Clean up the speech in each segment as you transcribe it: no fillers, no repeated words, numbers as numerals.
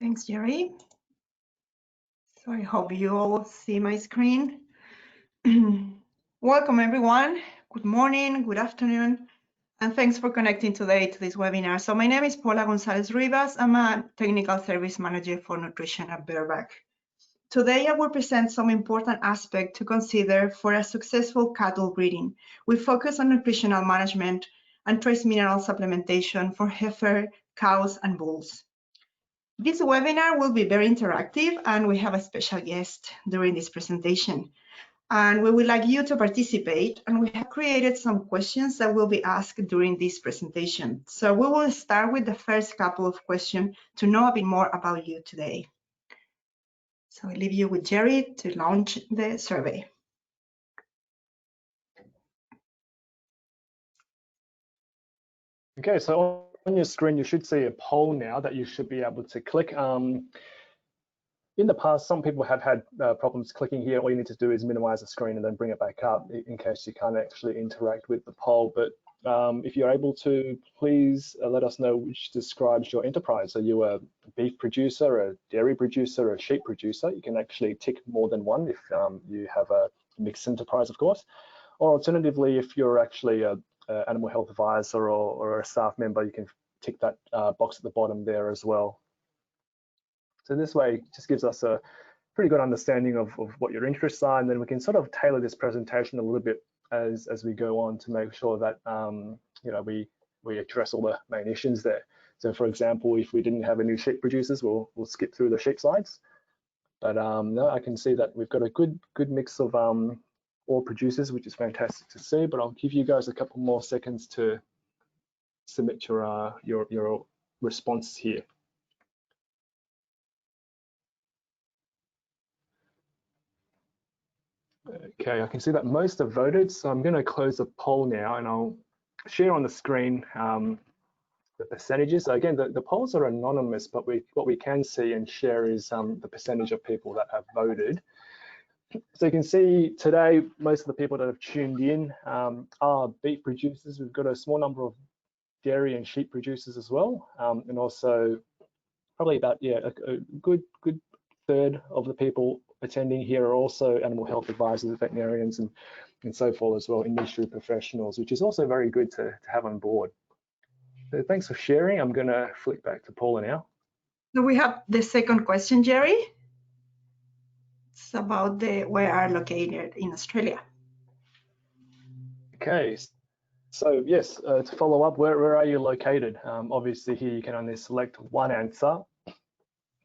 Thanks, Jerry. So I hope you all see my screen. Welcome, everyone. Good morning, good afternoon, and thanks for connecting today to this webinar. So my name is Paula Gonzalez-Rivas. I'm a Technical Service Manager for Nutrition at Bareback. Today, I will present some important aspects to consider for a successful cattle breeding. We focus on nutritional management and trace mineral supplementation for heifer, cows, and bulls. This webinar will be very interactive, and we have a special guest during this presentation. And we would like you to participate, and we have created some questions that will be asked during this presentation. So we will start with the first couple of questions to know a bit more about you today. So I leave you with Jerry to launch the survey. Okay, so on your screen, you should see a poll now that you should be able to click. In the past, some people have had problems clicking here. All you need to do is minimize the screen and then bring it back up in case you can't actually interact with the poll. But if you're able to, please let us know which describes your enterprise. Are you a beef producer, a dairy producer, a sheep producer? You can actually tick more than one if you have a mixed enterprise, of course. Or alternatively, if you're actually a animal health advisor or a staff member, you can tick that box at the bottom there as well. So this way, it just gives us a pretty good understanding of what your interests are, and then we can sort of tailor this presentation a little bit as we go on to make sure that you know, we address all the main issues there. So for example, if we didn't have any sheep producers, we'll skip through the sheep slides. But no, I can see that we've got a good mix of all producers, which is fantastic to see. But I'll give you guys a couple more seconds to submit your responses here. Okay, I can see that most have voted, so I'm going to close the poll now, and I'll share on the screen the percentages. So again, the polls are anonymous, but what we can see and share is the percentage of people that have voted. So you can see today, most of the people that have tuned in are beef producers. We've got a small number of dairy and sheep producers as well, and also probably about a good third of the people attending here are also animal health advisors, veterinarians, and so forth as well, industry professionals, which is also very good to have on board. So thanks for sharing. I'm going to flick back to Paula now. So we have the second question, Jerry. It's about where we are located in Australia. Okay, so yes, to follow up, where are you located? Obviously here you can only select one answer.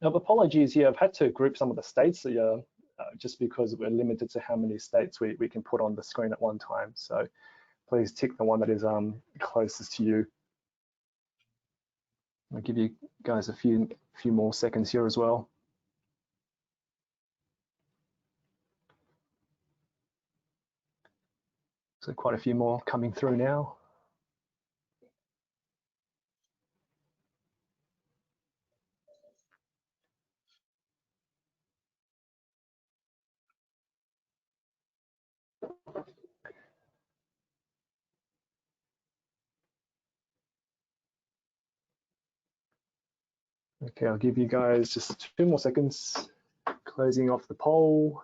Now, apologies here, I've had to group some of the states just because we're limited to how many states we can put on the screen at one time. So please tick the one that is closest to you. I'll give you guys a few more seconds here as well. So quite a few more coming through now. Okay, I'll give you guys just 2 more seconds, closing off the poll.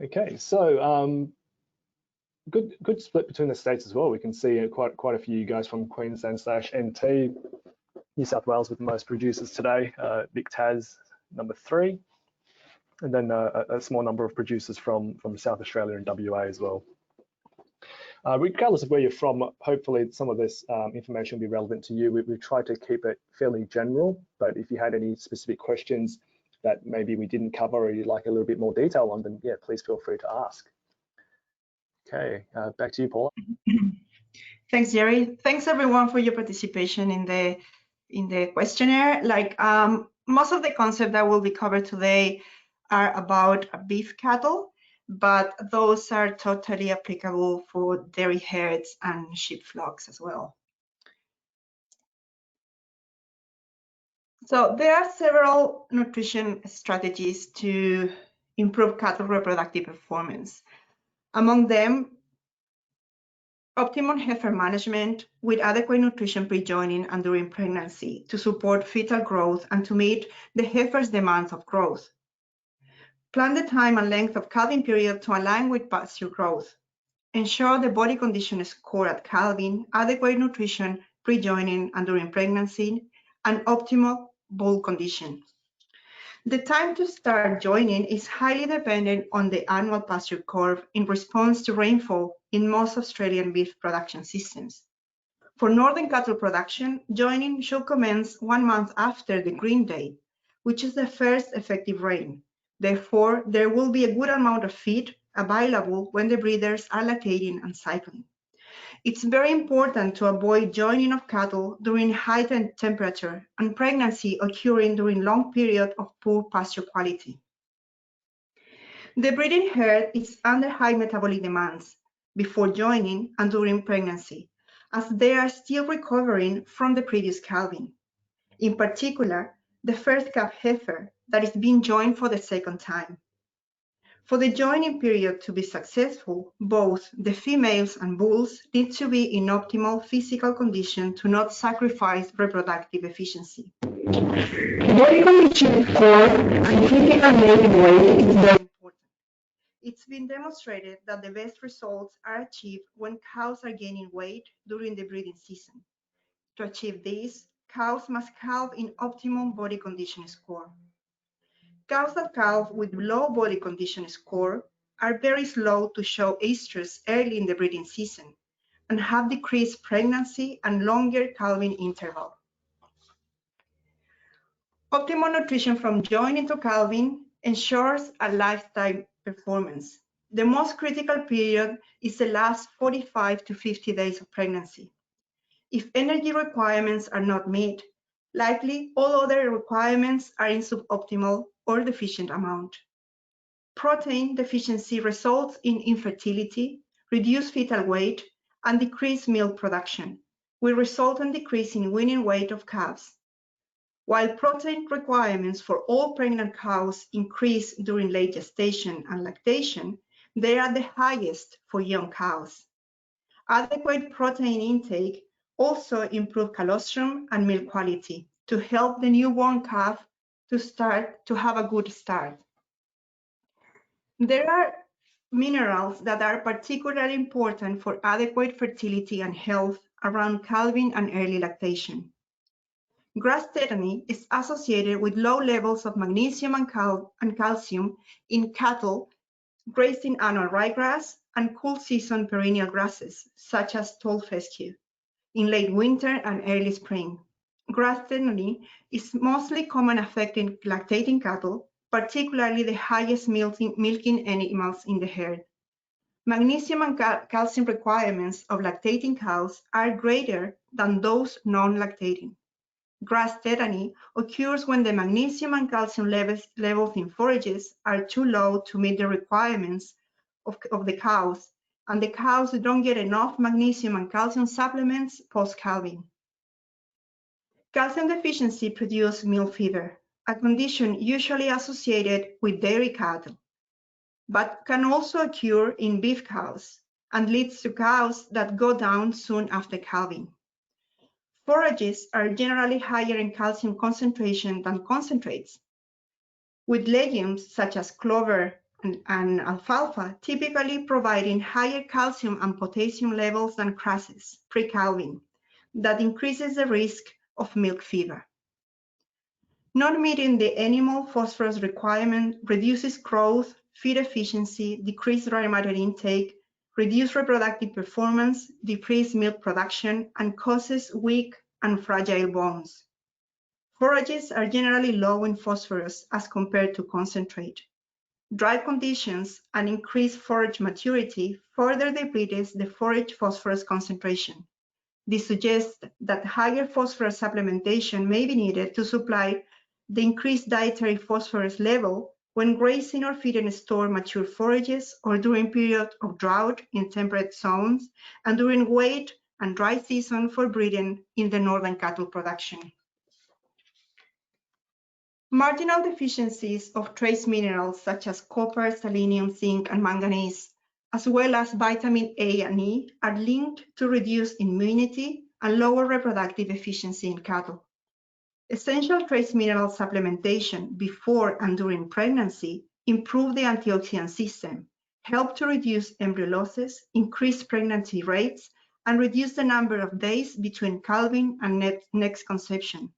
Okay, so good split between the states as well. We can see quite a few guys from Queensland/NT, New South Wales with the most producers today, Vic Tas number 3, and then a small number of producers from South Australia and WA as well. Regardless of where you're from, hopefully some of this information will be relevant to you. We've tried to keep it fairly general, but if you had any specific questions that maybe we didn't cover or you'd like a little bit more detail on, then yeah, please feel free to ask. Okay, back to you, Paula. Thanks, Jerry. Thanks everyone for your participation in the questionnaire. Like most of the concepts that will be covered today are about beef cattle, but those are totally applicable for dairy herds and sheep flocks as well. So there are several nutrition strategies to improve cattle reproductive performance. Among them, Optimum heifer management with adequate nutrition pre-joining and during pregnancy to support fetal growth and to meet the heifer's demands of growth. Plan the time and length of calving period to align with pasture growth. Ensure the body condition score at calving, adequate nutrition pre-joining and during pregnancy, and optimal bull condition. The time to start joining is highly dependent on the annual pasture curve in response to rainfall in most Australian beef production systems. For northern cattle production, joining should commence 1 month after the green date, which is the first effective rain. Therefore, there will be a good amount of feed available when the breeders are lactating and cycling. It's very important to avoid joining of cattle during high temperature and pregnancy occurring during long periods of poor pasture quality. The breeding herd is under high metabolic demands before joining and during pregnancy, as they are still recovering from the previous calving. In particular, the first calf heifer that is being joined for the second time. For the joining period to be successful, both the females and bulls need to be in optimal physical condition to not sacrifice reproductive efficiency. Body condition score and critical mating weight is very important. It's been demonstrated that the best results are achieved when cows are gaining weight during the breeding season. To achieve this, cows must calve in optimum body condition score. Cows that calve with low body condition score are very slow to show estrus early in the breeding season and have decreased pregnancy and longer calving interval. Optimal nutrition from joining to calving ensures a lifetime performance. The most critical period is the last 45 to 50 days of pregnancy. If energy requirements are not met, likely all other requirements are in suboptimal or deficient amount. Protein deficiency results in infertility, reduced fetal weight, and decreased milk production, with resultant decrease in weaning weight of calves. While protein requirements for all pregnant cows increase during late gestation and lactation, they are the highest for young cows. Adequate protein intake also improves colostrum and milk quality to help the newborn calf to have a good start. There are minerals that are particularly important for adequate fertility and health around calving and early lactation. Grass tetany is associated with low levels of magnesium and calcium in cattle grazing annual ryegrass and cool season perennial grasses, such as tall fescue, in late winter and early spring. Grass tetany is mostly common affecting lactating cattle, particularly the highest milking animals in the herd. Magnesium and calcium requirements of lactating cows are greater than those non-lactating. Grass tetany occurs when the magnesium and calcium levels in forages are too low to meet the requirements of the cows, and the cows don't get enough magnesium and calcium supplements post-calving. Calcium deficiency produces milk fever, a condition usually associated with dairy cattle, but can also occur in beef cows and leads to cows that go down soon after calving. Forages are generally higher in calcium concentration than concentrates, with legumes such as clover and alfalfa typically providing higher calcium and potassium levels than grasses pre-calving. That increases the risk of milk fever. Not meeting the animal phosphorus requirement reduces growth, feed efficiency, decreased dry matter intake, reduced reproductive performance, decreased milk production, and causes weak and fragile bones. Forages are generally low in phosphorus as compared to concentrate. Dry conditions and increased forage maturity further depletes the forage phosphorus concentration. This suggests that higher phosphorus supplementation may be needed to supply the increased dietary phosphorus level when grazing or feeding store mature forages or during periods of drought in temperate zones and during wet and dry season for breeding in the northern cattle production. Marginal deficiencies of trace minerals such as copper, selenium, zinc, and manganese as well as vitamin A and E, are linked to reduced immunity and lower reproductive efficiency in cattle. Essential trace mineral supplementation before and during pregnancy improve the antioxidant system, help to reduce embryo losses, increase pregnancy rates, and reduce the number of days between calving and next conception.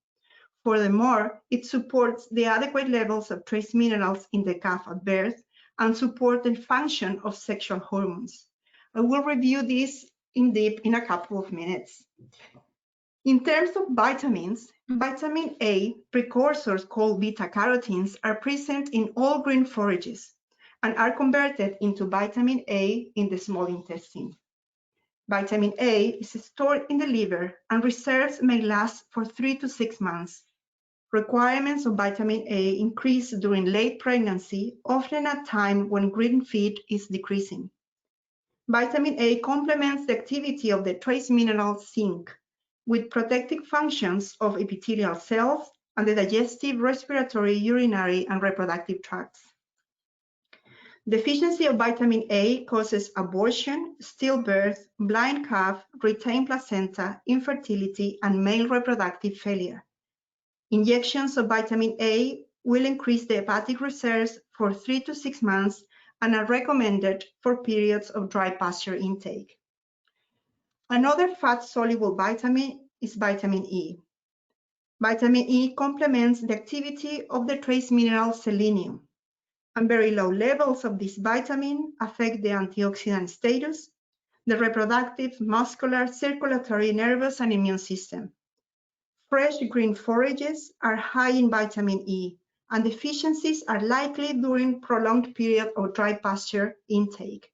Furthermore, it supports the adequate levels of trace minerals in the calf at birth and support the function of sexual hormones. I will review this in depth in a couple of minutes. In terms of vitamins, vitamin A precursors called beta-carotenes are present in all green forages and are converted into vitamin A in the small intestine. Vitamin A is stored in the liver and reserves may last for 3 to 6 months. Requirements of vitamin A increase during late pregnancy, often at a time when green feed is decreasing. Vitamin A complements the activity of the trace mineral zinc with protective functions of epithelial cells and the digestive, respiratory, urinary, and reproductive tracts. Deficiency of vitamin A causes abortion, stillbirth, blind calf, retained placenta, infertility, and male reproductive failure. Injections of vitamin A will increase the hepatic reserves for 3 to 6 months and are recommended for periods of dry pasture intake. Another fat-soluble vitamin is vitamin E. Vitamin E complements the activity of the trace mineral selenium, and very low levels of this vitamin affect the antioxidant status, the reproductive, muscular, circulatory, nervous, and immune system. Fresh green forages are high in vitamin E, and deficiencies are likely during prolonged period of dry pasture intake.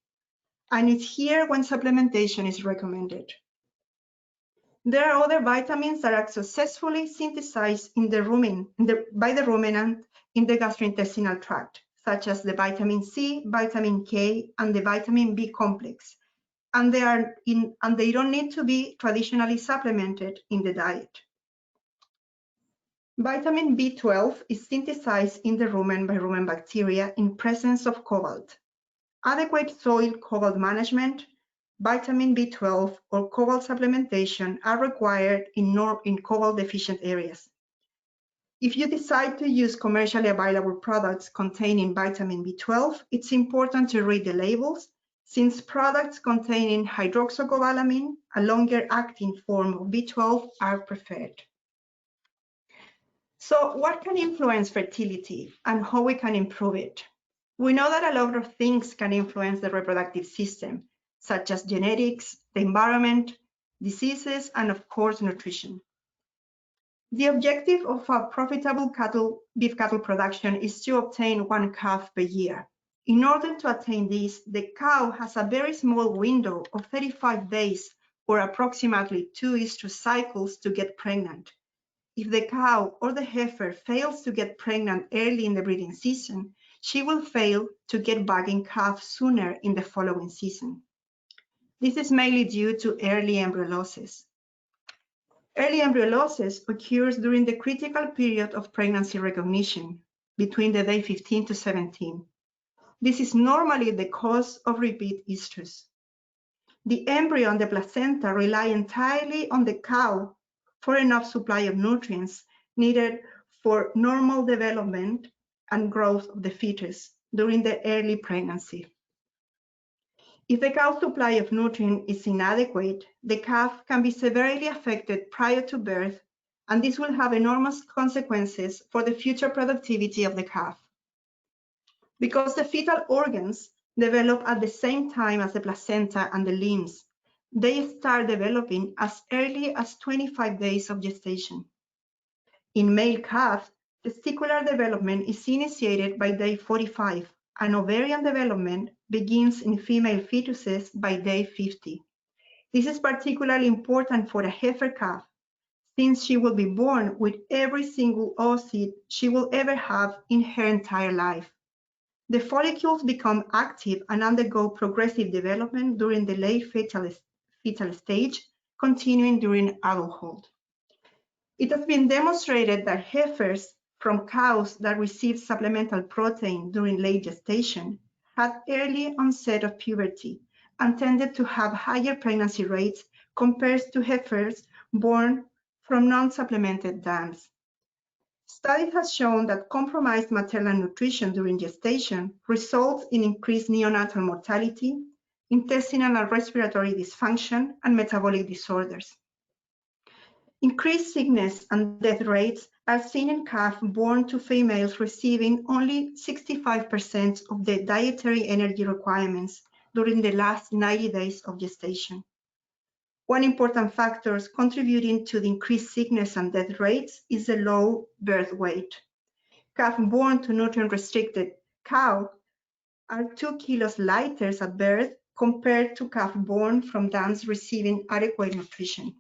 And it's here when supplementation is recommended. There are other vitamins that are successfully synthesized in by the ruminant in the gastrointestinal tract, such as the vitamin C, vitamin K, and the vitamin B complex, and they don't need to be traditionally supplemented in the diet. Vitamin B12 is synthesized in the rumen by rumen bacteria in presence of cobalt. Adequate soil cobalt management, vitamin B12 or cobalt supplementation are required in cobalt deficient areas. If you decide to use commercially available products containing vitamin B12, it's important to read the labels, since products containing hydroxycobalamin, a longer acting form of B12, are preferred. So what can influence fertility and how we can improve it? We know that a lot of things can influence the reproductive system, such as genetics, the environment, diseases, and of course, nutrition. The objective of a profitable beef cattle production is to obtain 1 calf per year. In order to attain this, the cow has a very small window of 35 days or approximately 2 estrus cycles to get pregnant. If the cow or the heifer fails to get pregnant early in the breeding season, she will fail to get back in calf sooner in the following season. This is mainly due to early embryo losses. Early embryo losses occurs during the critical period of pregnancy recognition, between the day 15 to 17. This is normally the cause of repeat estrus. The embryo and the placenta rely entirely on the cow for enough supply of nutrients needed for normal development and growth of the fetus during the early pregnancy. If the cow's supply of nutrient is inadequate, the calf can be severely affected prior to birth, and this will have enormous consequences for the future productivity of the calf. Because the fetal organs develop at the same time as the placenta and the limbs, they start developing as early as 25 days of gestation. In male calves, testicular development is initiated by day 45, and ovarian development begins in female fetuses by day 50. This is particularly important for a heifer calf, since she will be born with every single oocyte she will ever have in her entire life. The follicles become active and undergo progressive development during the late fetal stage, continuing during adulthood. It has been demonstrated that heifers from cows that receive supplemental protein during late gestation had early onset of puberty and tended to have higher pregnancy rates compared to heifers born from non-supplemented dams. Studies have shown that compromised maternal nutrition during gestation results in increased neonatal mortality, intestinal and respiratory dysfunction, and metabolic disorders. Increased sickness and death rates are seen in calves born to females receiving only 65% of their dietary energy requirements during the last 90 days of gestation. One important factor contributing to the increased sickness and death rates is the low birth weight. Calves born to nutrient-restricted cows are 2 kilos lighter at birth compared to calves born from dams receiving adequate nutrition.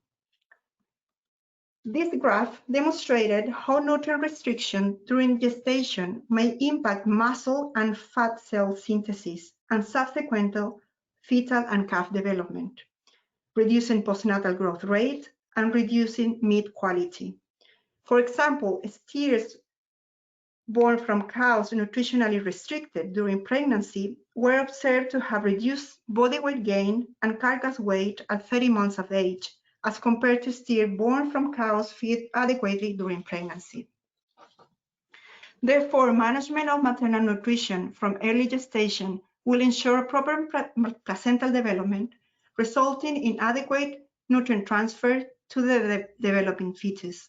This graph demonstrated how nutrient restriction during gestation may impact muscle and fat cell synthesis and subsequent fetal and calf development, reducing postnatal growth rate and reducing meat quality. For example, steers born from cows nutritionally restricted during pregnancy were observed to have reduced body weight gain and carcass weight at 30 months of age, as compared to steers born from cows fed adequately during pregnancy. Therefore, management of maternal nutrition from early gestation will ensure proper placental development, resulting in adequate nutrient transfer to the developing fetus.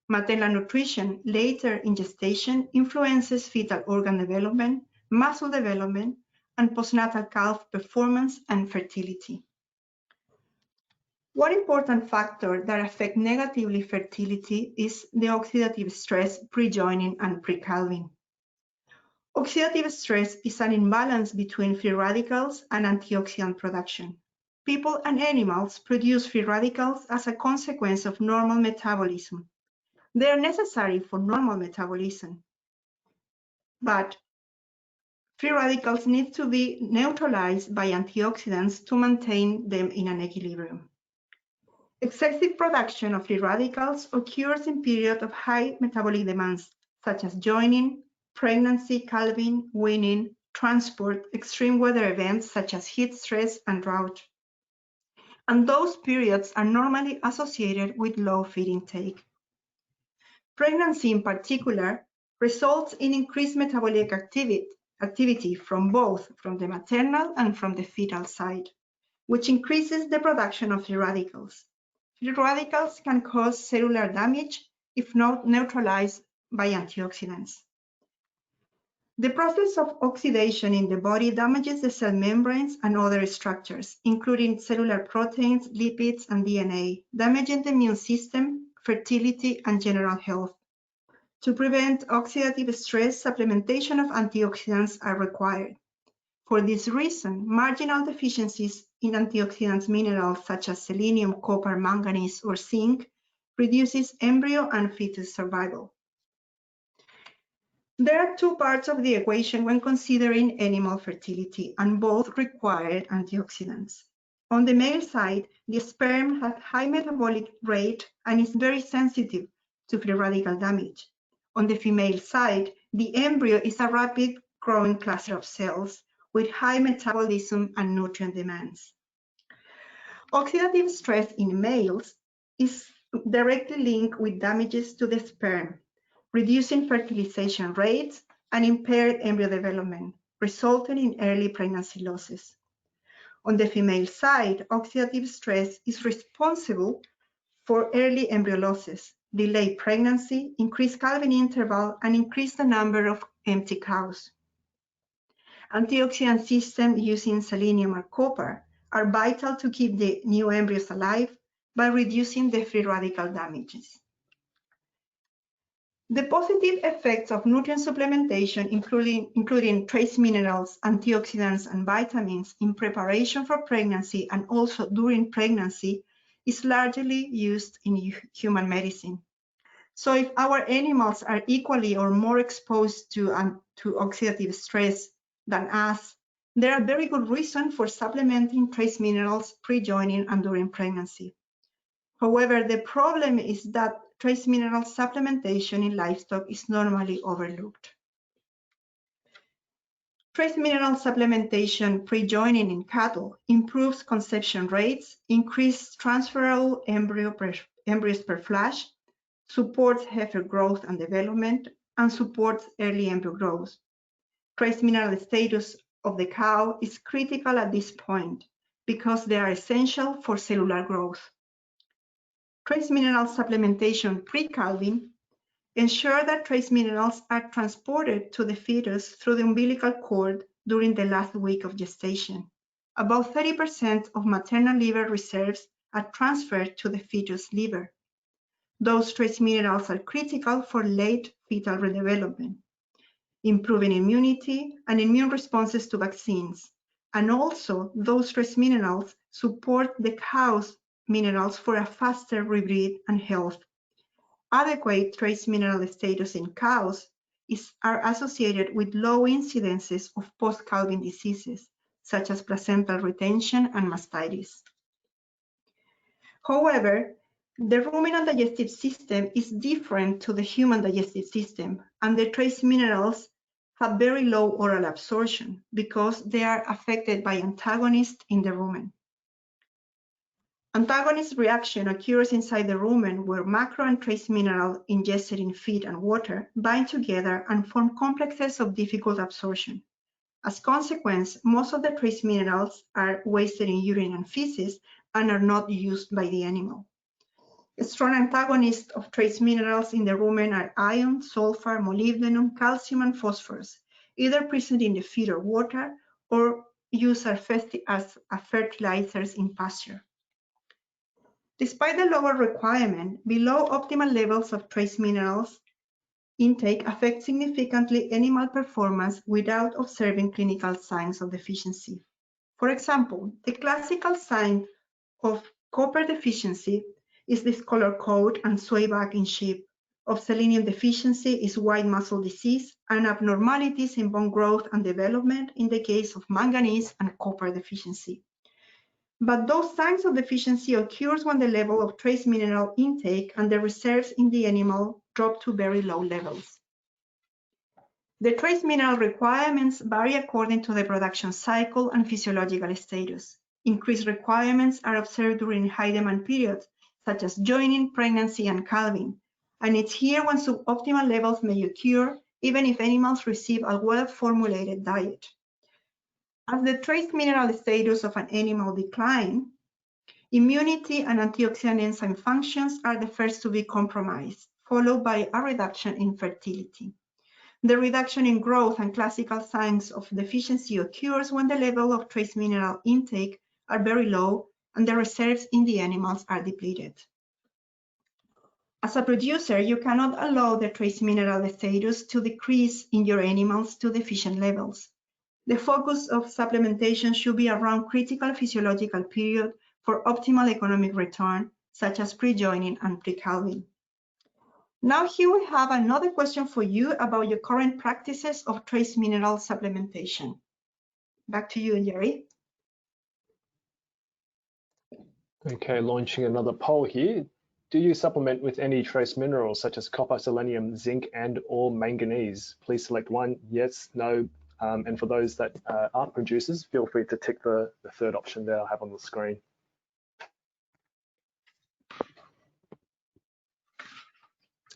Maternal nutrition later in gestation influences fetal organ development, muscle development, and postnatal calf performance and fertility. One important factor that affects negatively fertility is the oxidative stress pre-joining and pre-calving. Oxidative stress is an imbalance between free radicals and antioxidant production. People and animals produce free radicals as a consequence of normal metabolism. They are necessary for normal metabolism, but free radicals need to be neutralized by antioxidants to maintain them in an equilibrium. Excessive production of free radicals occurs in periods of high metabolic demands, such as joining, pregnancy, calving, weaning, transport, extreme weather events such as heat stress and drought. And those periods are normally associated with low feed intake. Pregnancy in particular results in increased metabolic activity from the maternal and from the fetal side, which increases the production of free radicals. Free radicals can cause cellular damage if not neutralized by antioxidants. The process of oxidation in the body damages the cell membranes and other structures, including cellular proteins, lipids, and DNA, damaging the immune system, fertility, and general health. To prevent oxidative stress, supplementation of antioxidants are required. For this reason, marginal deficiencies in antioxidants minerals such as selenium, copper, manganese, or zinc reduces embryo and fetus survival. There are two parts of the equation when considering animal fertility, and both require antioxidants. On the male side, the sperm has high metabolic rate and is very sensitive to free radical damage. On the female side, the embryo is a rapid growing cluster of cells with high metabolism and nutrient demands. Oxidative stress in males is directly linked with damages to the sperm, reducing fertilization rates and impaired embryo development, resulting in early pregnancy losses. On the female side, oxidative stress is responsible for early embryo losses, delayed pregnancy, increased calving interval, and increase the number of empty cows. Antioxidant systems using selenium or copper are vital to keep the new embryos alive by reducing the free radical damages. The positive effects of nutrient supplementation, including trace minerals, antioxidants, and vitamins in preparation for pregnancy and also during pregnancy, is largely used in human medicine. So if our animals are equally or more exposed to oxidative stress than us, there are very good reasons for supplementing trace minerals pre-joining and during pregnancy. However, the problem is that trace mineral supplementation in livestock is normally overlooked. Trace mineral supplementation pre-joining in cattle improves conception rates, increases transferable embryos per flash, supports heifer growth and development, and supports early embryo growth. Trace mineral status of the cow is critical at this point because they are essential for cellular growth. Trace mineral supplementation pre-calving ensure that trace minerals are transported to the fetus through the umbilical cord during the last week of gestation. About 30% of maternal liver reserves are transferred to the fetus liver. Those trace minerals are critical for late fetal redevelopment, improving immunity and immune responses to vaccines. And also, those trace minerals support the cow's minerals for a faster rebreed and health. Adequate trace mineral status in cows are associated with low incidences of post-calving diseases, such as placental retention and mastitis. However, the ruminant digestive system is different to the human digestive system, and the trace minerals have very low oral absorption because they are affected by antagonists in the rumen. Antagonist reaction occurs inside the rumen where macro and trace mineral ingested in feed and water bind together and form complexes of difficult absorption. As a consequence, most of the trace minerals are wasted in urine and feces and are not used by the animal. Strong antagonists of trace minerals in the rumen are iron, sulfur, molybdenum, calcium, and phosphorus, either present in the feed or water or used as fertilizers in pasture. Despite the lower requirement, below optimal levels of trace minerals intake affect significantly animal performance without observing clinical signs of deficiency. For example, the classical sign of copper deficiency is discolor coat and sway back in sheep. Of selenium deficiency is white muscle disease and abnormalities in bone growth and development in the case of manganese and copper deficiency. But those signs of deficiency occurs when the level of trace mineral intake and the reserves in the animal drop to very low levels. The trace mineral requirements vary according to the production cycle and physiological status. Increased requirements are observed during high demand periods, such as joining, pregnancy, and calving. And it's here when suboptimal levels may occur, even if animals receive a well-formulated diet. As the trace mineral status of an animal decline, immunity and antioxidant enzyme functions are the first to be compromised, followed by a reduction in fertility. The reduction in growth and classical signs of deficiency occurs when the level of trace mineral intake are very low and the reserves in the animals are depleted. As a producer, you cannot allow the trace mineral status to decrease in your animals to deficient levels. The focus of supplementation should be around critical physiological period for optimal economic return, such as pre-joining and pre-calving. Now here we have another question for you about your current practices of trace mineral supplementation. Back to you, Jerry. Okay, launching another poll here. Do you supplement with any trace minerals such as copper, selenium, zinc, and/or manganese? Please select one, yes, no, and for those that aren't producers, feel free to tick the third option there I have on the screen.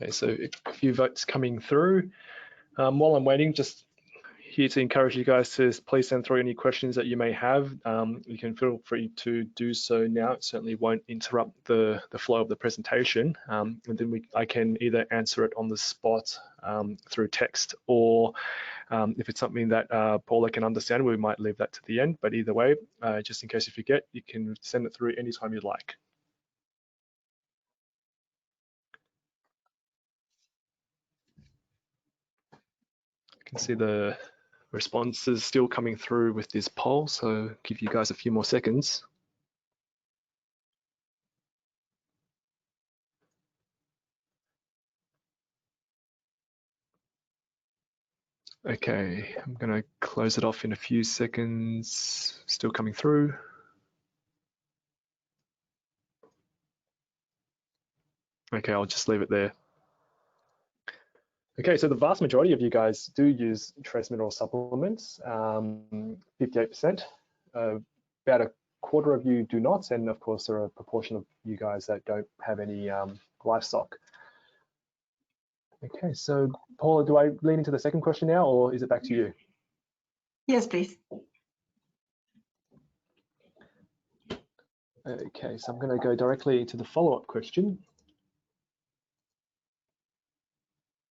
Okay, so a few votes coming through. While I'm waiting, just here to encourage you guys to please send through any questions that you may have. You can feel free to do so now. It certainly won't interrupt the flow of the presentation. And then I can either answer it on the spot through text, or if it's something that Paula can understand, we might leave that to the end. But either way, just in case you forget, you can send it through anytime you'd like. I can see the responses still coming through with this poll, so give you guys a few more seconds. Okay, I'm going to close it off in a few seconds. Still coming through. Okay, I'll just leave it there. Okay, so the vast majority of you guys do use trace mineral supplements, 58%. About a quarter of you do not, and of course there are a proportion of you guys that don't have any livestock. Okay, so Paula, do I lean into the second question now, or is it back to you? Yes, please. Okay, so I'm going to go directly to the follow-up question.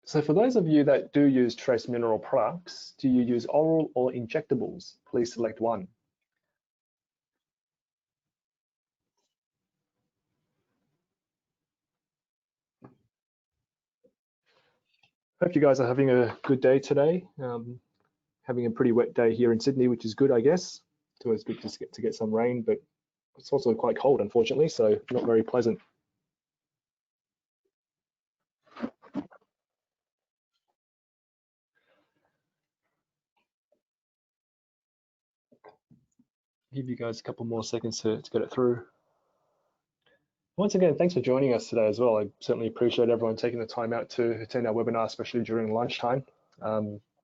So for those of you that do use trace mineral products, do you use oral or injectables? Please select one. Hope you guys are having a good day today. Having a pretty wet day here in Sydney, which is good, I guess. It's always good to get some rain, but it's also quite cold, unfortunately, so not very pleasant. Give you guys a couple more seconds to get it through. Once again, thanks for joining us today as well. I certainly appreciate everyone taking the time out to attend our webinar, especially during lunchtime.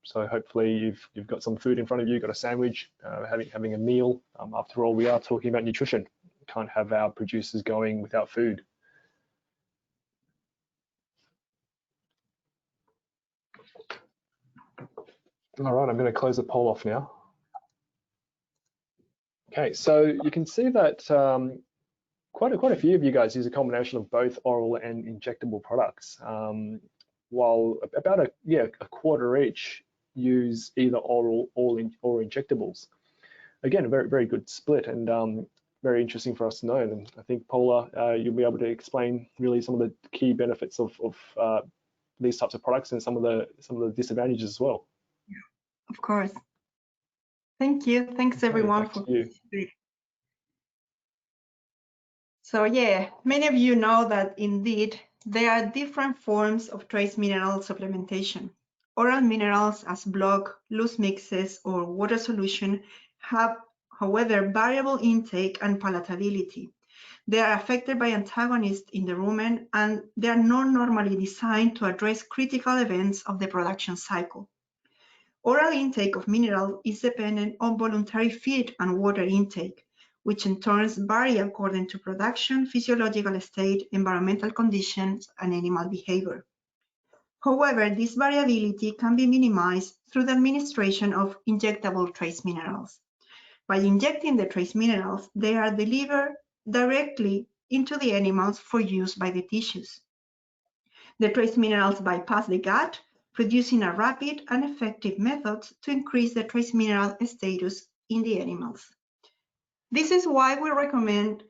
So hopefully you've got some food in front of you, got a sandwich, having a meal. After all, we are talking about nutrition. We can't have our producers going without food. All right, I'm going to close the poll off now. Okay, so you can see that quite a few of you guys use a combination of both oral and injectable products, while about a quarter each use either oral or injectables. Again, a very good split, and very interesting for us to know. And I think Paula, you'll be able to explain really some of the key benefits of these types of products and some of the disadvantages as well. Of course. Thank you. Thanks everyone for participating. So yeah, many of you know that indeed there are different forms of trace mineral supplementation. Oral minerals as block, loose mixes, or water solution have, however, variable intake and palatability. They are affected by antagonists in the rumen, and they are not normally designed to address critical events of the production cycle. Oral intake of mineral is dependent on voluntary feed and water intake, which in turn vary according to production, physiological state, environmental conditions, and animal behavior. However, this variability can be minimized through the administration of injectable trace minerals. By injecting the trace minerals, they are delivered directly into the animals for use by the tissues. The trace minerals bypass the gut, producing a rapid and effective method to increase the trace mineral status in the animals. This is why we recommend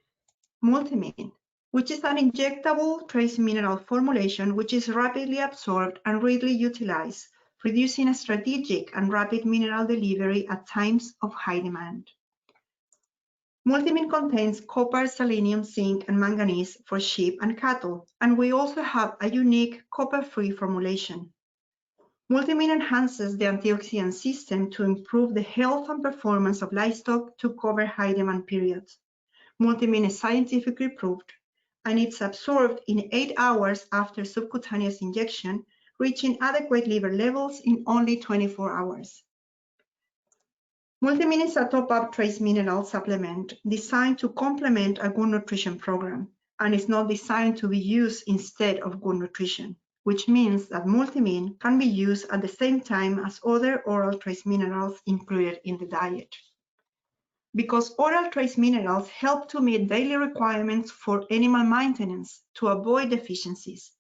Multimin, which is an injectable trace mineral formulation which is rapidly absorbed and readily utilized, producing a strategic and rapid mineral delivery at times of high demand. Multimin contains copper, selenium, zinc, and manganese for sheep and cattle, and we also have a unique copper-free formulation. Multimin enhances the antioxidant system to improve the health and performance of livestock to cover high demand periods. Multimin is scientifically proved, and it's absorbed in 8 hours after subcutaneous injection, reaching adequate liver levels in only 24 hours. Multimin is a top-up trace mineral supplement designed to complement a good nutrition program, and is not designed to be used instead of good nutrition, which means that Multimin can be used at the same time as other oral trace minerals included in the diet. Because oral trace minerals help to meet daily requirements for animal maintenance to avoid deficiencies,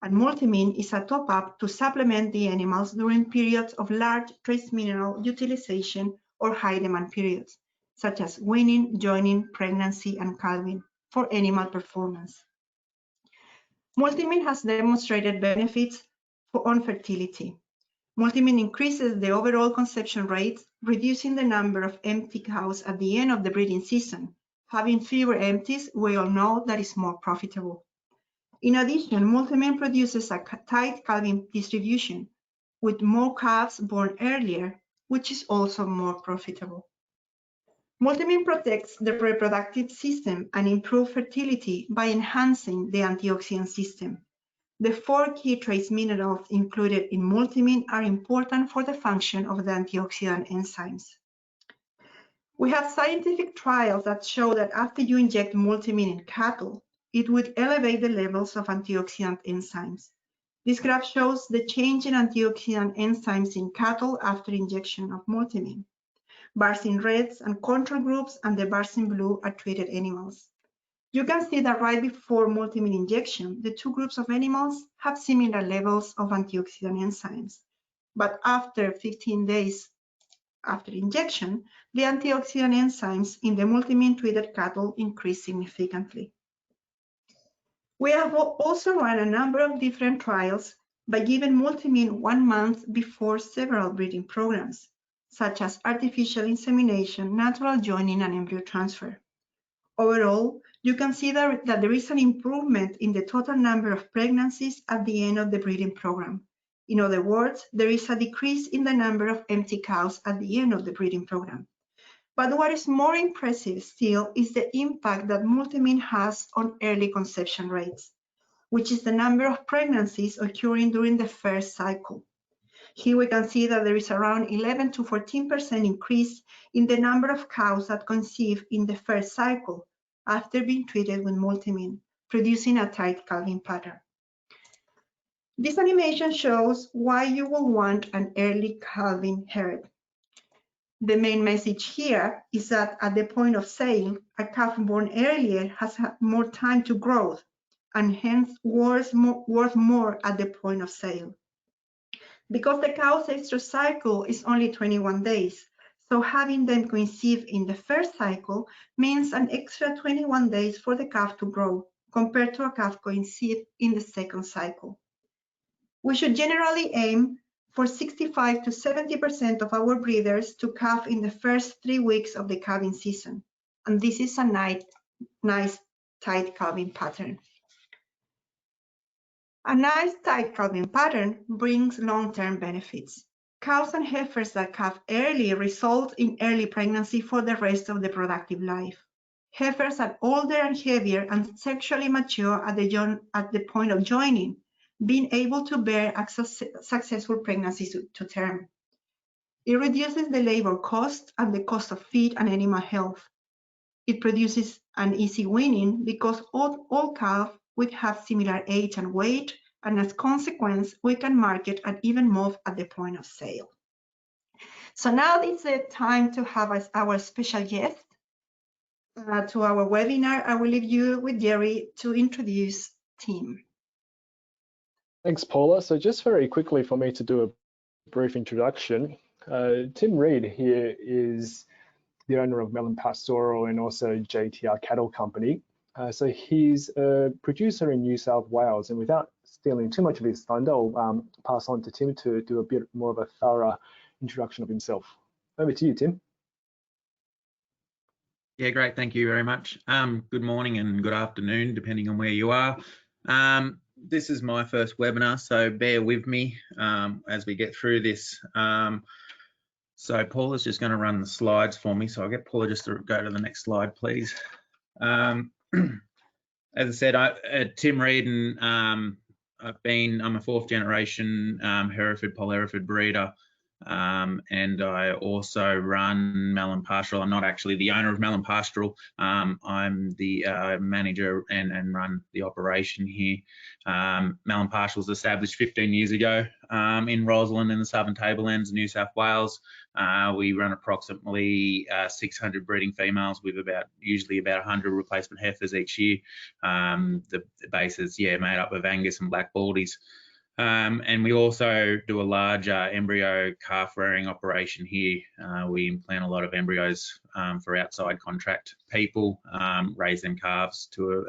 and Multimin is a top-up to supplement the animals during periods of large trace mineral utilization or high demand periods, such as weaning, joining, pregnancy, and calving for animal performance. Multimin has demonstrated benefits on fertility. Multimin increases the overall conception rates, reducing the number of empty cows at the end of the breeding season. Having fewer empties, we all know that is more profitable. In addition, Multimin produces a tight calving distribution, with more calves born earlier, which is also more profitable. Multimin protects the reproductive system and improves fertility by enhancing the antioxidant system. The 4 key trace minerals included in Multimin are important for the function of the antioxidant enzymes. We have scientific trials that show that after you inject Multimin in cattle, it would elevate the levels of antioxidant enzymes. This graph shows the change in antioxidant enzymes in cattle after injection of Multimin. Bars in reds and control groups and the bars in blue are treated animals. You can see that right before Multimin injection, the 2 groups of animals have similar levels of antioxidant enzymes. But after 15 days after injection, the antioxidant enzymes in the Multimin-treated cattle increase significantly. We have also run a number of different trials by giving Multimin 1 month before several breeding programs, such as artificial insemination, natural joining, and embryo transfer. Overall, you can see that there is an improvement in the total number of pregnancies at the end of the breeding program. In other words, there is a decrease in the number of empty cows at the end of the breeding program. But what is more impressive still is the impact that Multimin has on early conception rates, which is the number of pregnancies occurring during the first cycle. Here we can see that there is around 11 to 14% increase in the number of cows that conceive in the first cycle after being treated with Multimin, producing a tight calving pattern. This animation shows why you will want an early calving herd. The main message here is that at the point of sale, a calf born earlier has had more time to grow and hence worth more at the point of sale. Because the cow's estrous cycle is only 21 days, so having them conceive in the first cycle means an extra 21 days for the calf to grow, compared to a calf conceived in the second cycle. We should generally aim for 65 to 70% of our breeders to calve in the first 3 weeks of the calving season, and this is a nice tight calving pattern. A nice tight calving pattern brings long-term benefits. Cows and heifers that calve early result in early pregnancy for the rest of the productive life. Heifers are older and heavier and sexually mature at the point of joining, being able to bear successful pregnancies to term. It reduces the labor cost and the cost of feed and animal health. It produces an easy weaning because all calves would have similar age and weight, and as a consequence, we can market and even move at the point of sale. So now it's the time to have our special guest to our webinar. I will leave you with Jerry to introduce Tim. Thanks, Paula. So just very quickly for me to do a brief introduction. Tim Reid here is the owner of Melon Pastoral and also JTR Cattle Company. So he's a producer in New South Wales, and without stealing too much of his thunder, I'll pass on to Tim to do a bit more of a thorough introduction of himself. Over to you, Tim. Yeah, great. Thank you very much. Good morning and good afternoon, depending on where you are. This is my first webinar, so bear with me as we get through this. So Paula's just going to run the slides for me. So I'll get Paula just to go to the next slide, please. As I said, Tim Reid, and I'm a 4th generation Hereford, Pole Hereford breeder. And I also run Melon Pastoral. I'm not actually the owner of Melon Pastoral. I'm the manager and run the operation here. Melon Pastoral was established 15 years ago in Roslyn in the Southern Tablelands, New South Wales. We run approximately 600 breeding females with usually about 100 replacement heifers each year. The base is made up of Angus and Black Baldies. And we also do a large embryo calf rearing operation here. We implant a lot of embryos for outside contract people, raise them calves to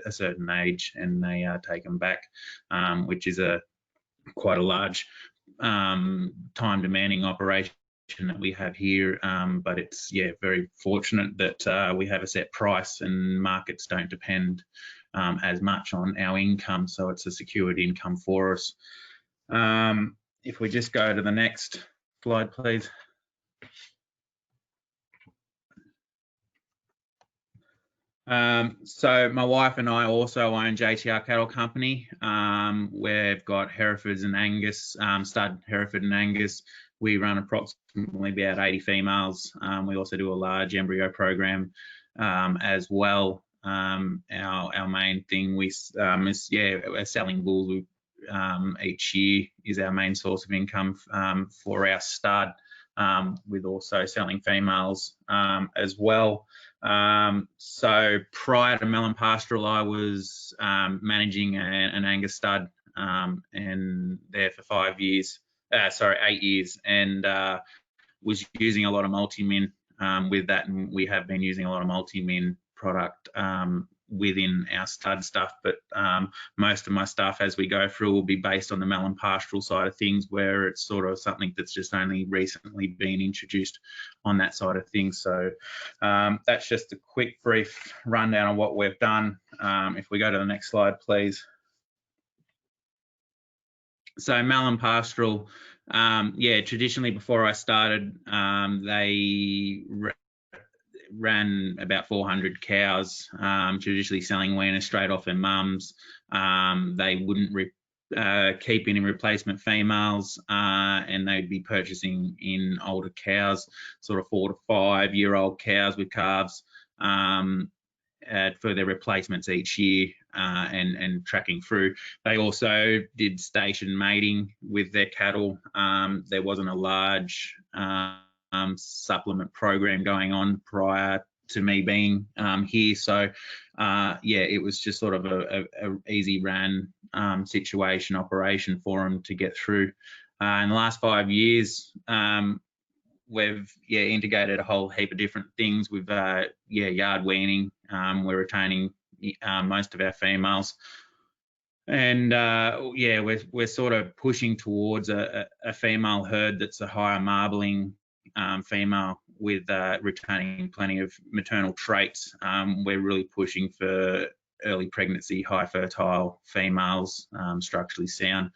a certain age, and they take them back, which is quite a large time demanding operation that we have here, but it's very fortunate that we have a set price and markets don't depend as much on our income, so it's a secured income for us. If we just go to the next slide, please. So my wife and I also own JTR Cattle Company. We've got Herefords and Angus, stud Hereford and Angus. We run approximately about 80 females. We also do a large embryo program as well. Our main thing is we're selling bulls. Each year is our main source of income for our stud, with also selling females as well. So prior to Melon Pastoral, I was managing an Angus stud, and there for 8 years, and was using a lot of Multimin with that, and we have been using a lot of Multimin product within our stud stuff, but most of my stuff as we go through will be based on the Melon Pastoral side of things, where it's sort of something that's just only recently been introduced on that side of things. So that's just a quick brief rundown of what we've done. If we go to the next slide, please. So Melon Pastoral, traditionally before I started, they ran about 400 cows, traditionally selling weaners straight off their mums. They wouldn't keep any replacement females, and they'd be purchasing in older cows, sort of 4 to 5 year old cows with calves, for their replacements each year, and tracking through. They also did station mating with their cattle. There wasn't a large supplement program going on prior to me being here, so it was just sort of a easy ran situation operation for them to get through. In the last 5 years, we've integrated a whole heap of different things. We've yard weaning. We're retaining most of our females, and we're sort of pushing towards a female herd that's a higher marbling female with retaining plenty of maternal traits. We're really pushing for early pregnancy, high fertile females, structurally sound.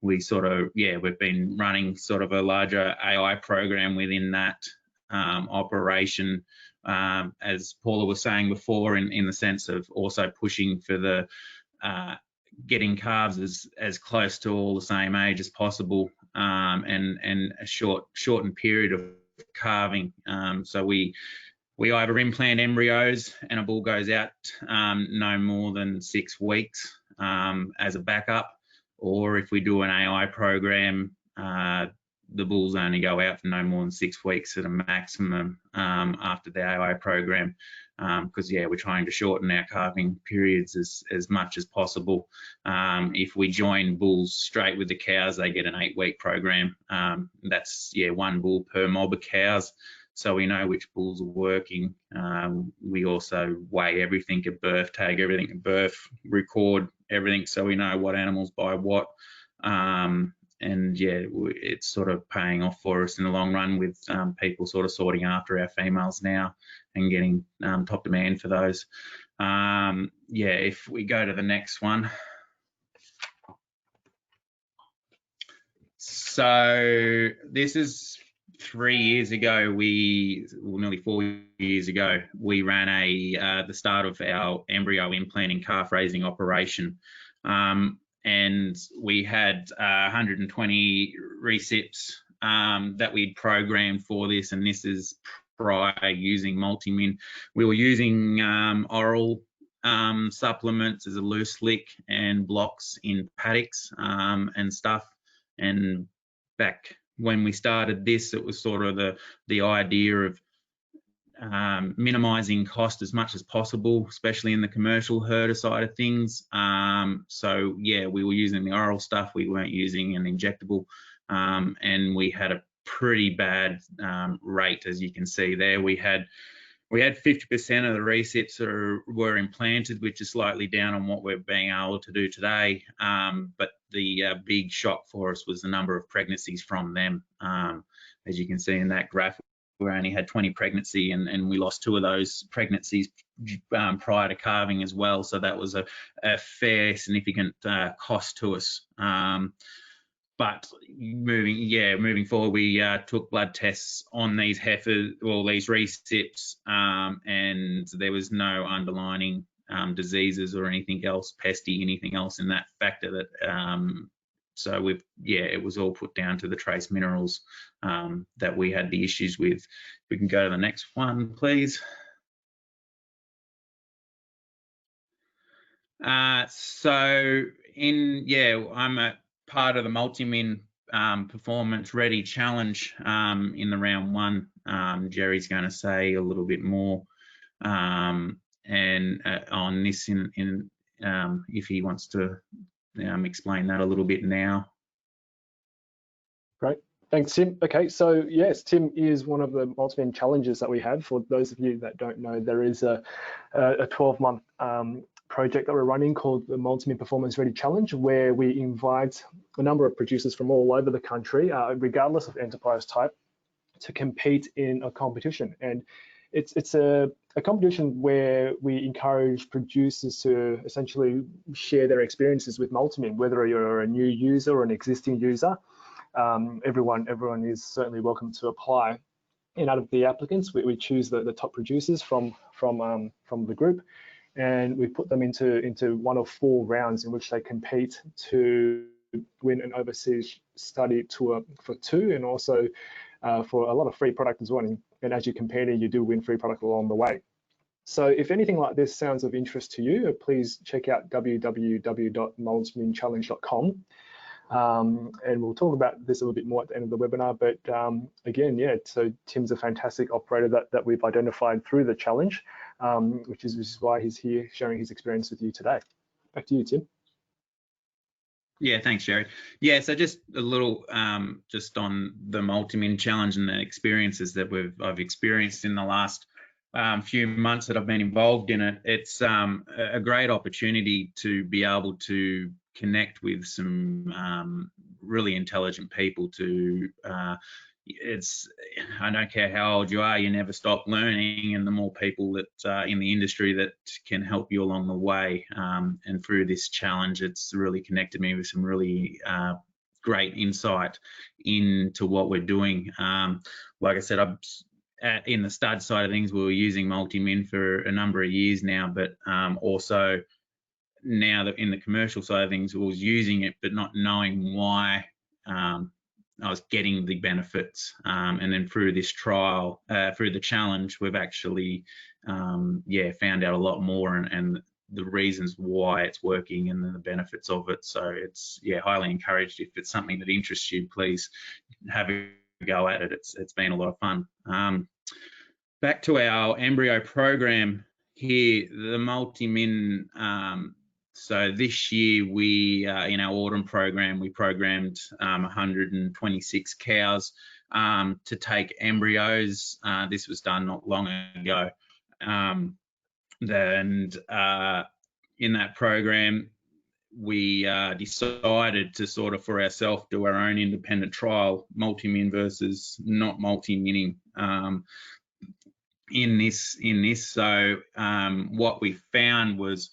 We sort of, we've been running sort of a larger AI program within that operation, as Paula was saying before, in the sense of also pushing for the getting calves as close to all the same age as possible, and a shortened period of calving. So we either implant embryos and a bull goes out no more than 6 weeks as a backup, or if we do an AI program, the bulls only go out for no more than 6 weeks at a maximum after the AI program, because we're trying to shorten our calving periods as much as possible. If we join bulls straight with the cows, they get an 8-week program. That's 1 bull per mob of cows, so we know which bulls are working. We also weigh everything at birth, tag everything at birth, record everything, so we know what animals buy what. And it's sort of paying off for us in the long run, with people sort of sorting after our females now and getting top demand for those. If we go to the next one. So this is 3 years ago, nearly 4 years ago, we ran the start of our embryo implanting calf raising operation. And we had 120 recips that we'd programmed for this, and this is prior using Multimin. We were using oral supplements as a loose lick and blocks in paddocks and stuff. And back when we started this, it was sort of the idea of minimizing cost as much as possible, especially in the commercial herder side of things. So we were using the oral stuff. We weren't using an injectable, and we had a pretty bad rate, as you can see there. We had 50% of the recips were implanted, which is slightly down on what we're being able to do today. But the big shock for us was the number of pregnancies from them. As you can see in that graph, we only had 20 pregnancy, and we lost 2 of those pregnancies prior to calving as well. So that was a fair significant cost to us. but moving forward, we took blood tests on these heifers, well, these recips, and there was no underlying diseases or anything else, anything else in that factor that. So it was all put down to the trace minerals that we had the issues with. We can go to the next one, please. So I'm a part of the Multimin Performance Ready Challenge in the round 1. Jerry's going to say a little bit more and on this if he wants to explain that a little bit now. Great. Thanks, Tim. Okay, so yes, Tim is one of the Multimin challenges that we have. For those of you that don't know, there is a 12-month project that we're running called the Multimin Performance Ready Challenge, where we invite a number of producers from all over the country, regardless of enterprise type, to compete in a competition. And it's a competition where we encourage producers to essentially share their experiences with Multimin, whether you're a new user or an existing user. Everyone is certainly welcome to apply. And out of the applicants, we choose the top producers from the group, and we put them into one of 4 rounds in which they compete to win an overseas study tour for 2, and also for a lot of free product as well. And as you compete, you do win free product along the way. So if anything like this sounds of interest to you, please check out www.multiminchallenge.com. And we'll talk about this a little bit more at the end of the webinar. But again, so Tim's a fantastic operator that we've identified through the challenge, which is why he's here sharing his experience with you today. Back to you, Tim. Yeah, thanks, Jerry. Yeah, so just a little just on the Multimin challenge and the experiences that I've experienced in the last few months that I've been involved in it. It's a great opportunity to be able to connect with some really intelligent people. I don't care how old you are, you never stop learning, and the more people that in the industry that can help you along the way. And through this challenge, it's really connected me with some really great insight into what we're doing. Like I said, in the stud side of things, we were using Multimin for a number of years now, but also now that in the commercial side of things, we was using it, but not knowing why I was getting the benefits. And then through this trial, through the challenge, we've actually, found out a lot more and the reasons why it's working and the benefits of it. So it's, highly encouraged. If it's something that interests you, please have a go at it. It's been a lot of fun. Back to our embryo program here, the Multimin. So this year we, in our autumn program, we programmed 126 cows to take embryos. This was done not long ago. And in that program, we decided to sort of for ourselves do our own independent trial, Multimin versus not multi-mining in this. So what we found was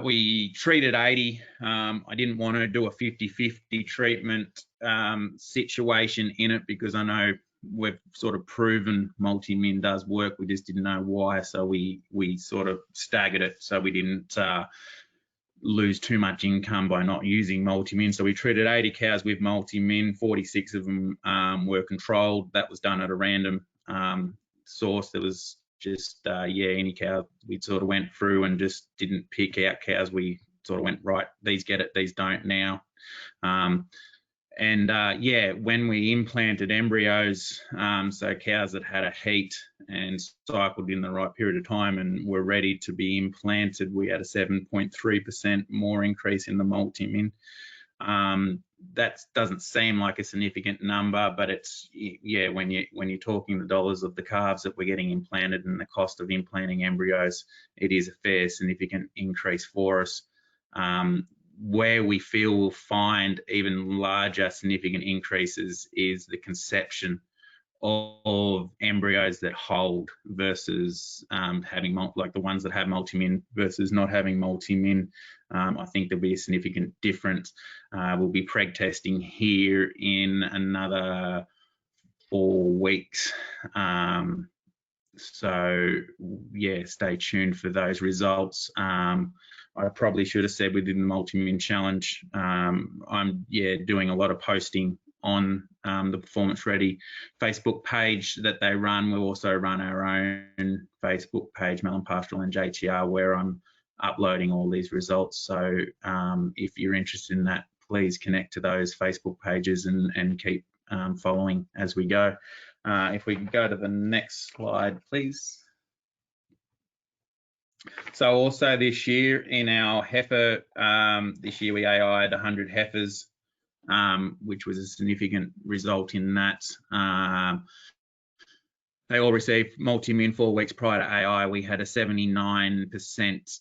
we treated 80. I didn't want to do a 50-50 treatment situation in it because I know we've sort of proven Multimin does work. We just didn't know why, so we sort of staggered it so we didn't lose too much income by not using Multimin. So we treated 80 cows with Multimin. 46 of them were controlled. That was done at a random source. There was just any cow we sort of went through and just didn't pick out cows. We sort of went, right, these get it, these don't now. When we implanted embryos, so cows that had a heat and cycled in the right period of time and were ready to be implanted, we had a 7.3% more increase in the Multimin. That doesn't seem like a significant number, but it's, when you're talking the dollars of the calves that we're getting implanted and the cost of implanting embryos, it is a fair significant increase for us. Where we feel we'll find even larger significant increases is the conception of embryos that hold versus having like the ones that have Multimin versus not having Multimin. I think there'll be a significant difference. We'll be preg testing here in another 4 weeks. So yeah, stay tuned for those results. I probably should have said within the Multimin challenge, I'm doing a lot of posting on the Performance Ready Facebook page that they run. We'll also run our own Facebook page, Melon Pastoral and JTR, where I'm uploading all these results. So if you're interested in that, please connect to those Facebook pages and keep following as we go. If we can go to the next slide, please. So also this year in our heifer, this year we AI'd 100 heifers, which was a significant result in that. They all received Multimin 4 weeks prior to AI. We had a 79%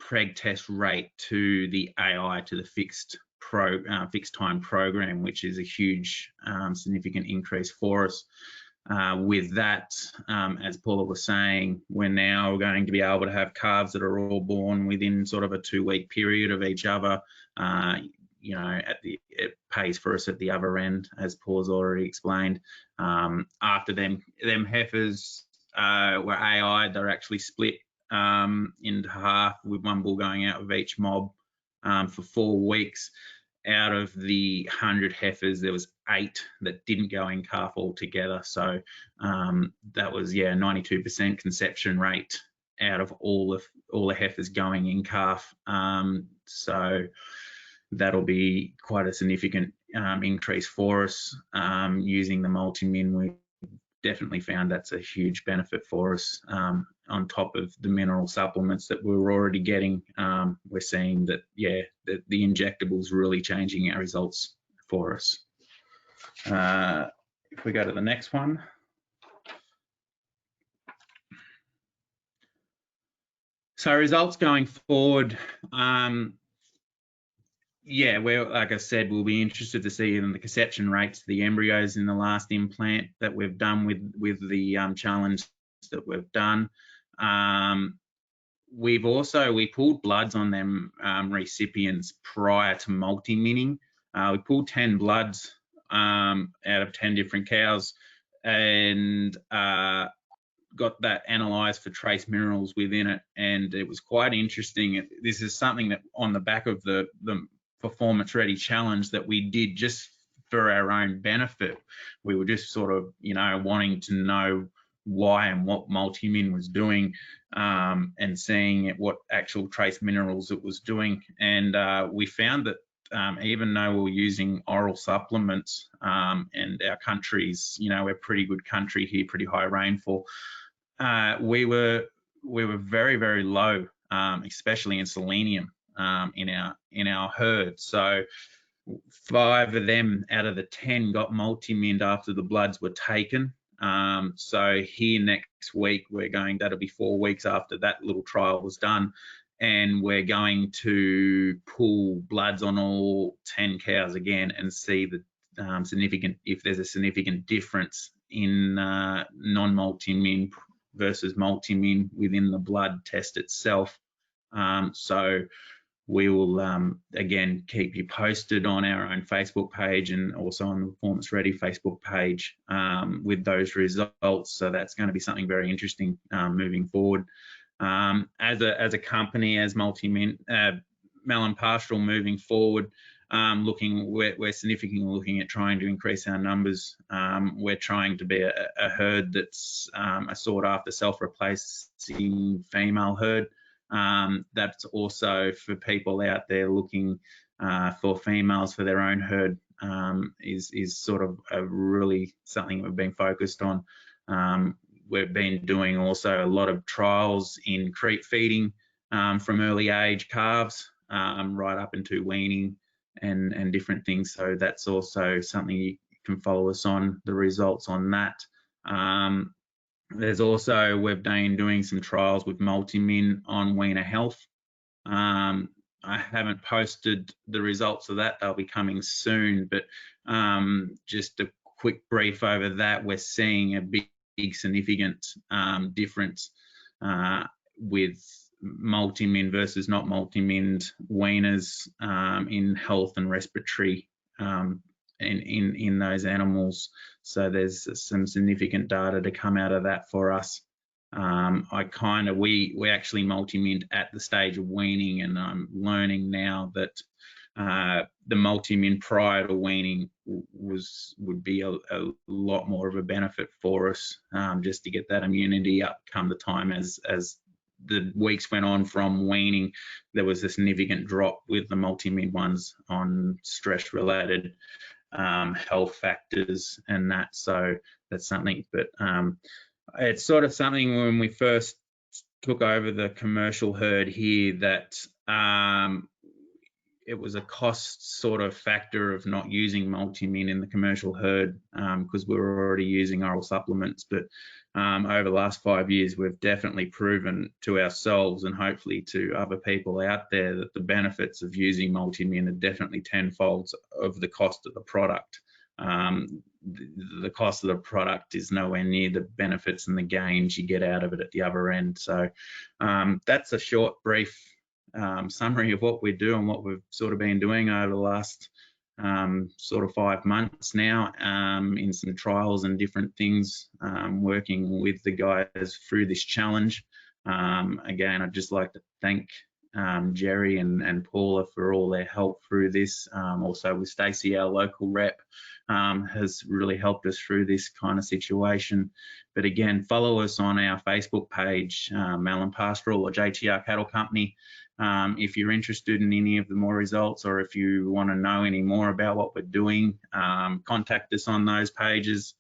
preg test rate to the AI, to the fixed time program, which is a huge significant increase for us. With that, as Paula was saying, we're now going to be able to have calves that are all born within sort of a 2-week period of each other. You know, it pays for us at the other end, as Paula's already explained. After them heifers were AI'd, they're actually split into half, with one bull going out of each mob for 4 weeks. Out of the 100 heifers, there was 8 that didn't go in calf altogether. So that was 92% conception rate out of all the heifers going in calf. So that'll be quite a significant increase for us. Using the Multimin, we definitely found that's a huge benefit for us. On top of the mineral supplements that we were already getting, we're seeing that, the injectables really changing our results for us. If we go to the next one. So results going forward, like I said, we'll be interested to see in the conception rates of the embryos in the last implant that we've done with the challenge that we've done. We pulled bloods on them recipients prior to multi-minning. We pulled 10 bloods out of 10 different cows and got that analysed for trace minerals within it, and it was quite interesting. This is something that on the back of the Performance Ready challenge that we did just for our own benefit. We were just sort of, wanting to know why and what Multimin was doing, and seeing what actual trace minerals it was doing. And we found that even though we were using oral supplements, and our countries, we're a pretty good country here, pretty high rainfall, we were very, very low, especially in selenium in our herd. So 5 of them out of the 10 got Multimin after the bloods were taken. So here next week that'll be 4 weeks after that little trial was done, and we're going to pull bloods on all 10 cows again and see the if there's a significant difference in non-Multimin versus Multimin within the blood test itself. So we will again keep you posted on our own Facebook page and also on the Performance Ready Facebook page with those results. So that's going to be something very interesting moving forward. As a company, as Multimin, Melon Pastoral moving forward, we're significantly looking at trying to increase our numbers. We're trying to be a herd that's a sought after self-replacing female herd. That's also for people out there looking for females for their own herd, is sort of a really something we've been focused on. We've been doing also a lot of trials in creep feeding from early age calves right up into weaning and different things. So that's also something you can follow us on, the results on that. There's also, we've been doing some trials with Multimin on weaner health. I haven't posted the results of that. They'll be coming soon, but just a quick brief over that, we're seeing a big significant difference with Multimin versus not Multimin weaners in health and respiratory in those animals. So there's some significant data to come out of that for us. We actually Multimin at the stage of weaning, and I'm learning now that the Multimin prior to weaning would be a lot more of a benefit for us, just to get that immunity up come the time as the weeks went on from weaning. There was a significant drop with the Multimin ones on stress related health factors and that. So that's something, but it's sort of something when we first took over the commercial herd here that it was a cost sort of factor of not using Multimin in the commercial herd because we were already using oral supplements. But over the last 5 years, we've definitely proven to ourselves and hopefully to other people out there that the benefits of using Multimin are definitely tenfolds of the cost of the product. The cost of the product is nowhere near the benefits and the gains you get out of it at the other end. So that's a short, brief summary of what we do and what we've sort of been doing over the last sort of 5 months now in some trials and different things, working with the guys through this challenge. Again, I'd just like to thank Jerry and Paula for all their help through this. Also with Stacey, our local rep, has really helped us through this kind of situation. But again, follow us on our Facebook page, Melon Pastoral or JTR Cattle Company. If you're interested in any of the more results, or if you want to know any more about what we're doing, contact us on those pages.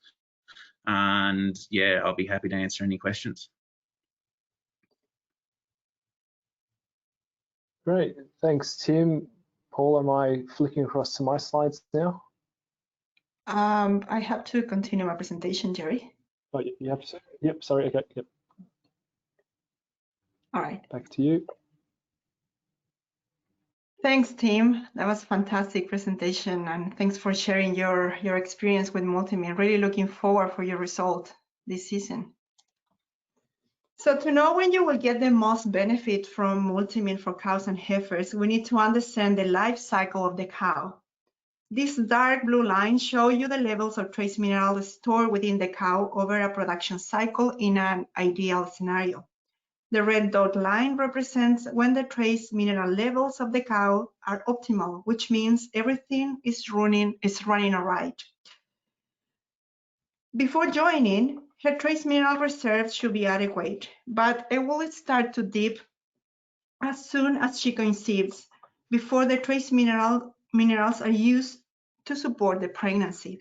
And yeah, I'll be happy to answer any questions. Great, thanks, Tim. Paul, am I flicking across to my slides now? I have to continue my presentation, Jerry. Oh, you have to? Yep, sorry, okay, yep. All right. Back to you. Thanks, Tim. That was a fantastic presentation, and thanks for sharing your experience with Multimin. Really looking forward for your result this season. So to know when you will get the most benefit from Multimin for cows and heifers, we need to understand the life cycle of the cow. This dark blue line shows you the levels of trace minerals stored within the cow over a production cycle in an ideal scenario. The red dot line represents when the trace mineral levels of the cow are optimal, which means everything is running all right. Before joining, her trace mineral reserves should be adequate, but it will start to dip as soon as she conceives, before the trace minerals are used to support the pregnancy.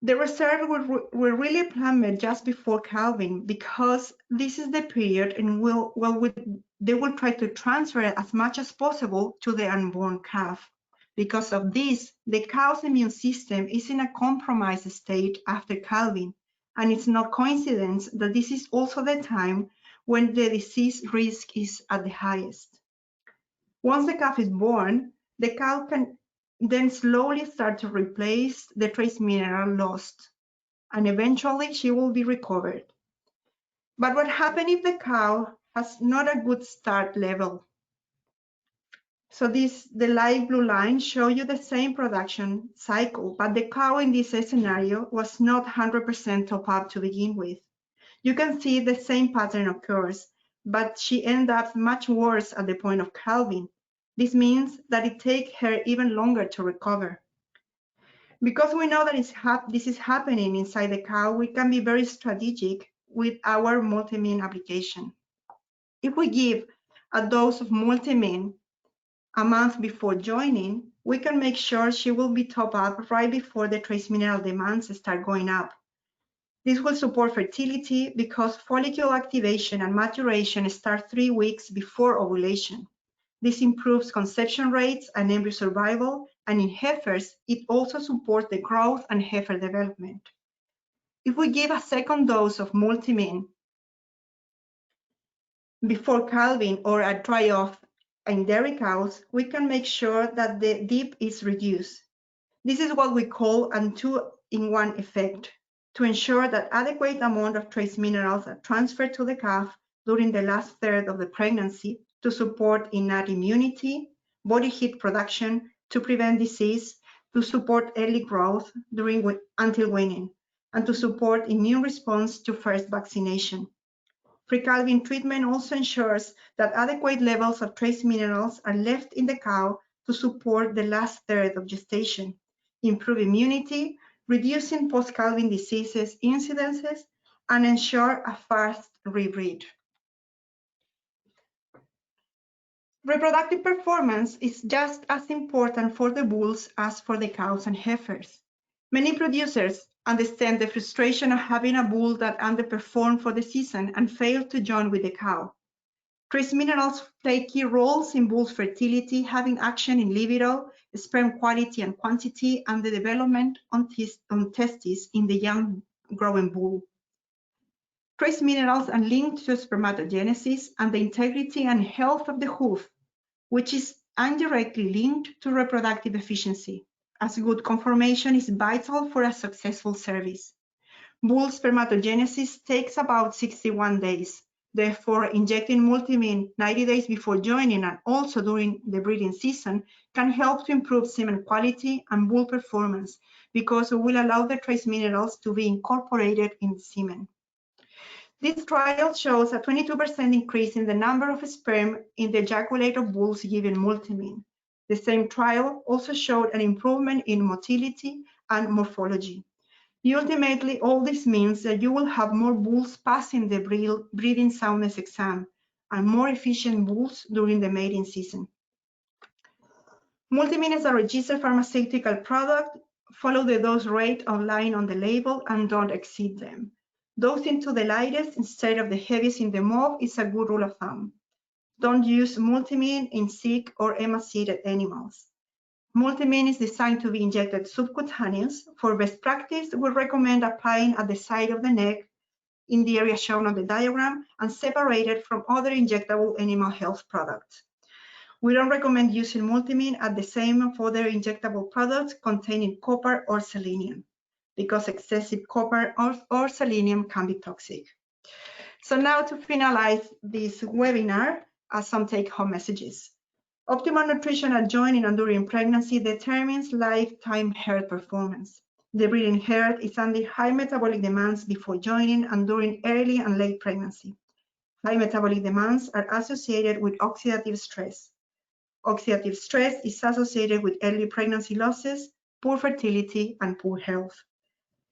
The reserve will really plummet just before calving, because this is the period in which they will try to transfer as much as possible to the unborn calf. Because of this, the cow's immune system is in a compromised state after calving, and it's no coincidence that this is also the time when the disease risk is at the highest. Once the calf is born, the cow can then slowly start to replace the trace mineral lost, and eventually she will be recovered. But what happens if the cow has not a good start level? So the light blue line shows you the same production cycle, but the cow in this scenario was not 100% top up to begin with. You can see the same pattern occurs, but she ended up much worse at the point of calving. This means that it takes her even longer to recover. Because we know that this is happening inside the cow, we can be very strategic with our Multimin application. If we give a dose of Multimin a month before joining, we can make sure she will be top up right before the trace mineral demands start going up. This will support fertility because follicle activation and maturation start 3 weeks before ovulation. This improves conception rates and embryo survival, and in heifers, it also supports the growth and heifer development. If we give a second dose of Multimin before calving or a dry-off in dairy cows, we can make sure that the dip is reduced. This is what we call a two-in-one effect, to ensure that adequate amount of trace minerals are transferred to the calf during the last third of the pregnancy to support innate immunity, body heat production, to prevent disease, to support early growth until weaning, and to support immune response to first vaccination. Pre-calving treatment also ensures that adequate levels of trace minerals are left in the cow to support the last third of gestation, improve immunity, reducing post-calving diseases incidences, and ensure a fast rebreed. Reproductive performance is just as important for the bulls as for the cows and heifers. Many producers understand the frustration of having a bull that underperformed for the season and failed to join with the cow. Trace minerals play key roles in bull's fertility, having action in libido, sperm quality and quantity, and the development on testes in the young growing bull. Trace minerals are linked to spermatogenesis and the integrity and health of the hoof, which is indirectly linked to reproductive efficiency, as good conformation is vital for a successful service. Bull spermatogenesis takes about 61 days. Therefore, injecting Multimin 90 days before joining and also during the breeding season can help to improve semen quality and bull performance because it will allow the trace minerals to be incorporated in the semen. This trial shows a 22% increase in the number of sperm in the ejaculator bulls given Multimin. The same trial also showed an improvement in motility and morphology. Ultimately, all this means that you will have more bulls passing the breeding soundness exam and more efficient bulls during the mating season. Multimin is a registered pharmaceutical product. Follow the dose rate outlined on the label and don't exceed them. Dosing to the lightest instead of the heaviest in the mob is a good rule of thumb. Don't use Multimin in sick or emaciated animals. Multimin is designed to be injected subcutaneous. For best practice, we recommend applying at the side of the neck in the area shown on the diagram and separated from other injectable animal health products. We don't recommend using Multimin at the same of other injectable products containing copper or selenium, because excessive copper or selenium can be toxic. So now to finalize this webinar, some take-home messages. Optimal nutrition at joining and during pregnancy determines lifetime herd performance. The breeding herd is under high metabolic demands before joining and during early and late pregnancy. High metabolic demands are associated with oxidative stress. Oxidative stress is associated with early pregnancy losses, poor fertility, and poor health.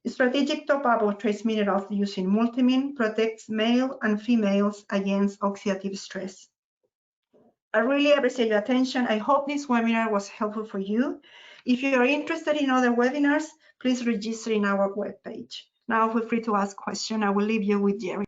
Strategic top-up of trace minerals using Multimin protects male and females against oxidative stress. I really appreciate your attention. I hope this webinar was helpful for you. If you are interested in other webinars, please register in our webpage. Now feel free to ask questions. I will leave you with Jerry.